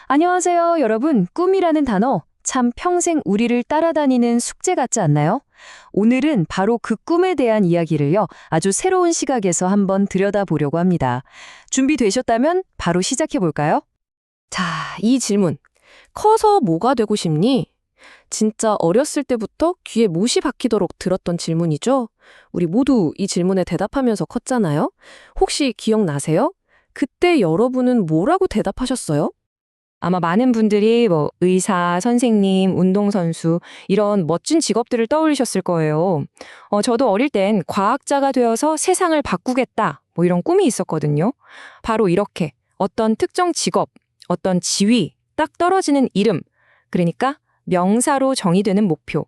안녕하세요, 여러분. 꿈이라는 단어, 참 평생 우리를 따라다니는 숙제 같지 않나요? 오늘은 바로 그 꿈에 대한 이야기를요, 아주 새로운 시각에서 한번 들여다보려고 합니다. 준비되셨다면 바로 시작해볼까요? 자, 이 질문. 커서 뭐가 되고 싶니? 진짜 어렸을 때부터 귀에 못이 박히도록 들었던 질문이죠? 우리 모두 이 질문에 대답하면서 컸잖아요? 혹시 기억나세요? 그때 여러분은 뭐라고 대답하셨어요? 아마 많은 분들이 의사, 선생님, 운동선수 이런 멋진 직업들을 떠올리셨을 거예요. 저도 어릴 땐 과학자가 되어서 세상을 바꾸겠다 이런 꿈이 있었거든요. 바로 이렇게 어떤 특정 직업, 어떤 지위, 딱 떨어지는 이름, 그러니까 명사로 정의되는 목표.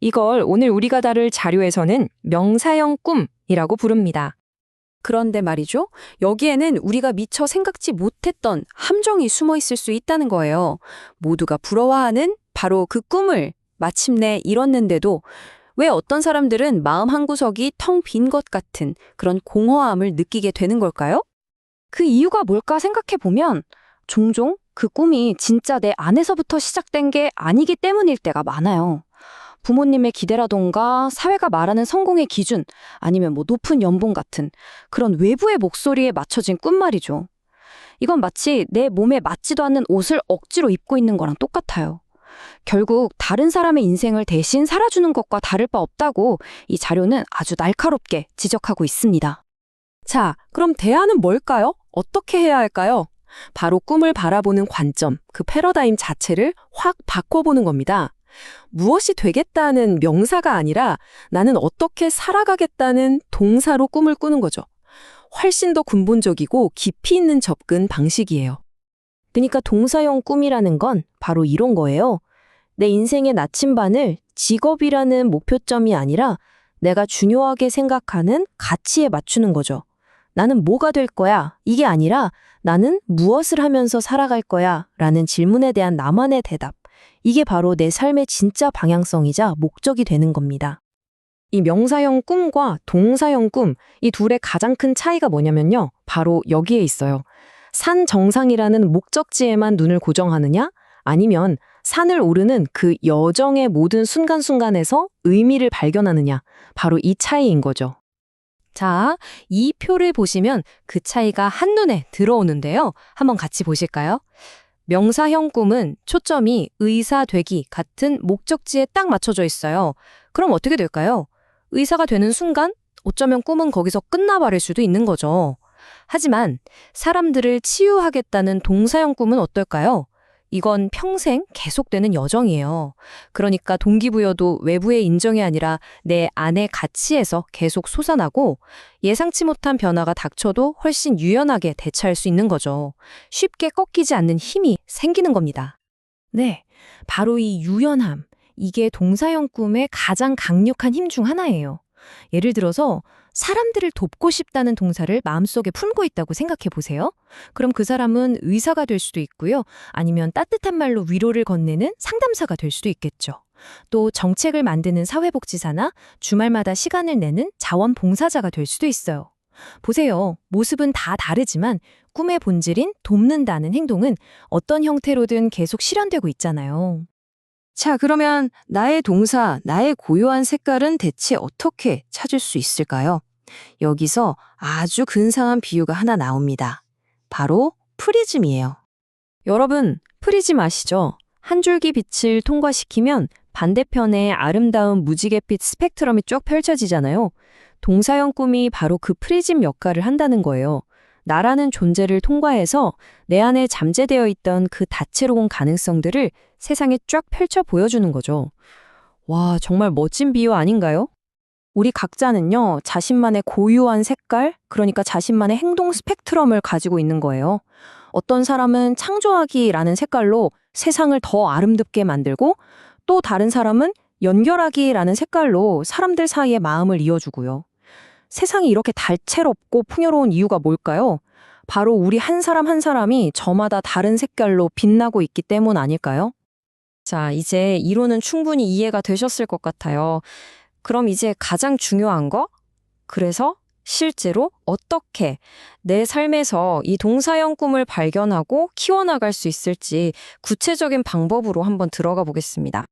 이걸 오늘 우리가 다룰 자료에서는 명사형 꿈이라고 부릅니다. 그런데 말이죠. 여기에는 우리가 미처 생각지 못했던 함정이 숨어 있을 수 있다는 거예요. 모두가 부러워하는 바로 그 꿈을 마침내 이뤘는데도 왜 어떤 사람들은 마음 한구석이 텅 빈 것 같은 그런 공허함을 느끼게 되는 걸까요? 그 이유가 뭘까 생각해보면 종종 그 꿈이 진짜 내 안에서부터 시작된 게 아니기 때문일 때가 많아요. 부모님의 기대라던가 사회가 말하는 성공의 기준 아니면 높은 연봉 같은 그런 외부의 목소리에 맞춰진 꿈 말이죠. 이건 마치 내 몸에 맞지도 않는 옷을 억지로 입고 있는 거랑 똑같아요. 결국 다른 사람의 인생을 대신 살아주는 것과 다를 바 없다고 이 자료는 아주 날카롭게 지적하고 있습니다. 자, 그럼 대안은 뭘까요? 어떻게 해야 할까요? 바로 꿈을 바라보는 관점, 그 패러다임 자체를 확 바꿔보는 겁니다. 무엇이 되겠다는 명사가 아니라 나는 어떻게 살아가겠다는 동사로 꿈을 꾸는 거죠. 훨씬 더 근본적이고 깊이 있는 접근 방식이에요. 그러니까 동사형 꿈이라는 건 바로 이런 거예요. 내 인생의 나침반을 직업이라는 목표점이 아니라 내가 중요하게 생각하는 가치에 맞추는 거죠. 나는 뭐가 될 거야? 이게 아니라 나는 무엇을 하면서 살아갈 거야? 라는 질문에 대한 나만의 대답. 이게 바로 내 삶의 진짜 방향성이자 목적이 되는 겁니다. 이 명사형 꿈과 동사형 꿈, 이 둘의 가장 큰 차이가 뭐냐면요. 바로 여기에 있어요. 산 정상이라는 목적지에만 눈을 고정하느냐? 아니면 산을 오르는 그 여정의 모든 순간순간에서 의미를 발견하느냐? 바로 이 차이인 거죠. 자, 이 표를 보시면 그 차이가 한눈에 들어오는데요. 한번 같이 보실까요? 명사형 꿈은 초점이 의사 되기 같은 목적지에 딱 맞춰져 있어요. 그럼 어떻게 될까요? 의사가 되는 순간 어쩌면 꿈은 거기서 끝나버릴 수도 있는 거죠. 하지만 사람들을 치유하겠다는 동사형 꿈은 어떨까요? 이건 평생 계속되는 여정이에요. 그러니까 동기부여도 외부의 인정이 아니라 내 안의 가치에서 계속 솟아나고 예상치 못한 변화가 닥쳐도 훨씬 유연하게 대처할 수 있는 거죠. 쉽게 꺾이지 않는 힘이 생기는 겁니다. 네, 바로 이 유연함. 이게 동사형 꿈의 가장 강력한 힘 중 하나예요. 예를 들어서 사람들을 돕고 싶다는 동사를 마음속에 품고 있다고 생각해 보세요. 그럼 그 사람은 의사가 될 수도 있고요. 아니면 따뜻한 말로 위로를 건네는 상담사가 될 수도 있겠죠. 또 정책을 만드는 사회복지사나 주말마다 시간을 내는 자원봉사자가 될 수도 있어요. 보세요. 모습은 다 다르지만 꿈의 본질인 돕는다는 행동은 어떤 형태로든 계속 실현되고 있잖아요. 자, 그러면 나의 동사, 나의 고유한 색깔은 대체 어떻게 찾을 수 있을까요? 여기서 아주 근사한 비유가 하나 나옵니다. 바로 프리즘이에요. 여러분, 프리즘 아시죠? 한 줄기 빛을 통과시키면 반대편에 아름다운 무지갯빛 스펙트럼이 쭉 펼쳐지잖아요. 동사형 꿈이 바로 그 프리즘 역할을 한다는 거예요. 나라는 존재를 통과해서 내 안에 잠재되어 있던 그 다채로운 가능성들을 세상에 쫙 펼쳐 보여주는 거죠. 와, 정말 멋진 비유 아닌가요? 우리 각자는요, 자신만의 고유한 색깔, 그러니까 자신만의 행동 스펙트럼을 가지고 있는 거예요. 어떤 사람은 창조하기라는 색깔로 세상을 더 아름답게 만들고, 또 다른 사람은 연결하기라는 색깔로 사람들 사이에 마음을 이어주고요. 세상이 이렇게 다채롭고 풍요로운 이유가 뭘까요? 바로 우리 한 사람 한 사람이 저마다 다른 색깔로 빛나고 있기 때문 아닐까요? 자, 이제 이론은 충분히 이해가 되셨을 것 같아요. 그럼 이제 가장 중요한 거? 그래서 실제로 어떻게 내 삶에서 이 동사형 꿈을 발견하고 키워나갈 수 있을지 구체적인 방법으로 한번 들어가 보겠습니다.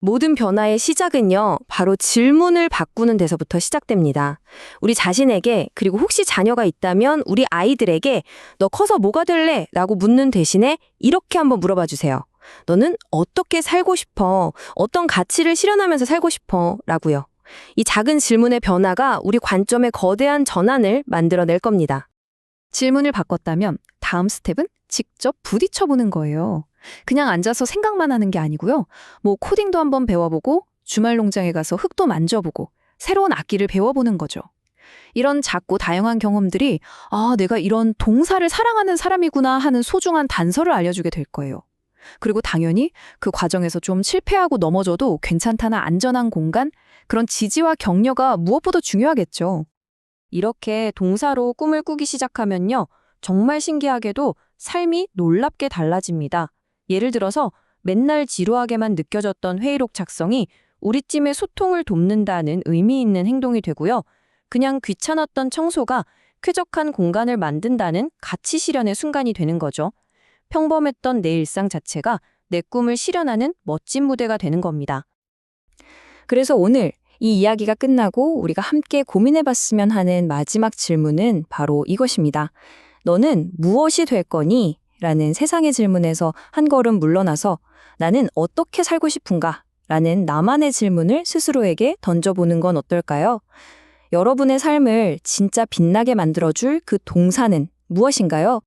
모든 변화의 시작은요, 바로 질문을 바꾸는 데서부터 시작됩니다. 우리 자신에게, 그리고 혹시 자녀가 있다면 우리 아이들에게 너 커서 뭐가 될래? 라고 묻는 대신에 이렇게 한번 물어봐 주세요. 너는 어떻게 살고 싶어? 어떤 가치를 실현하면서 살고 싶어? 라고요. 이 작은 질문의 변화가 우리 관점의 거대한 전환을 만들어낼 겁니다. 질문을 바꿨다면 다음 스텝은 직접 부딪혀보는 거예요. 그냥 앉아서 생각만 하는 게 아니고요. 뭐 코딩도 한번 배워보고 주말 농장에 가서 흙도 만져보고 새로운 악기를 배워보는 거죠. 이런 작고 다양한 경험들이 내가 이런 동사를 사랑하는 사람이구나 하는 소중한 단서를 알려주게 될 거예요. 그리고 당연히 그 과정에서 좀 실패하고 넘어져도 괜찮다는 안전한 공간, 그런 지지와 격려가 무엇보다 중요하겠죠. 이렇게 동사로 꿈을 꾸기 시작하면요. 정말 신기하게도 삶이 놀랍게 달라집니다. 예를 들어서 맨날 지루하게만 느껴졌던 회의록 작성이 우리 팀의 소통을 돕는다는 의미 있는 행동이 되고요. 그냥 귀찮았던 청소가 쾌적한 공간을 만든다는 가치 실현의 순간이 되는 거죠. 평범했던 내 일상 자체가 내 꿈을 실현하는 멋진 무대가 되는 겁니다. 그래서 오늘 이 이야기가 끝나고 우리가 함께 고민해봤으면 하는 마지막 질문은 바로 이것입니다. 너는 무엇이 될 거니? 라는 세상의 질문에서 한 걸음 물러나서 나는 어떻게 살고 싶은가? 라는 나만의 질문을 스스로에게 던져보는 건 어떨까요? 여러분의 삶을 진짜 빛나게 만들어줄 그 동사는 무엇인가요?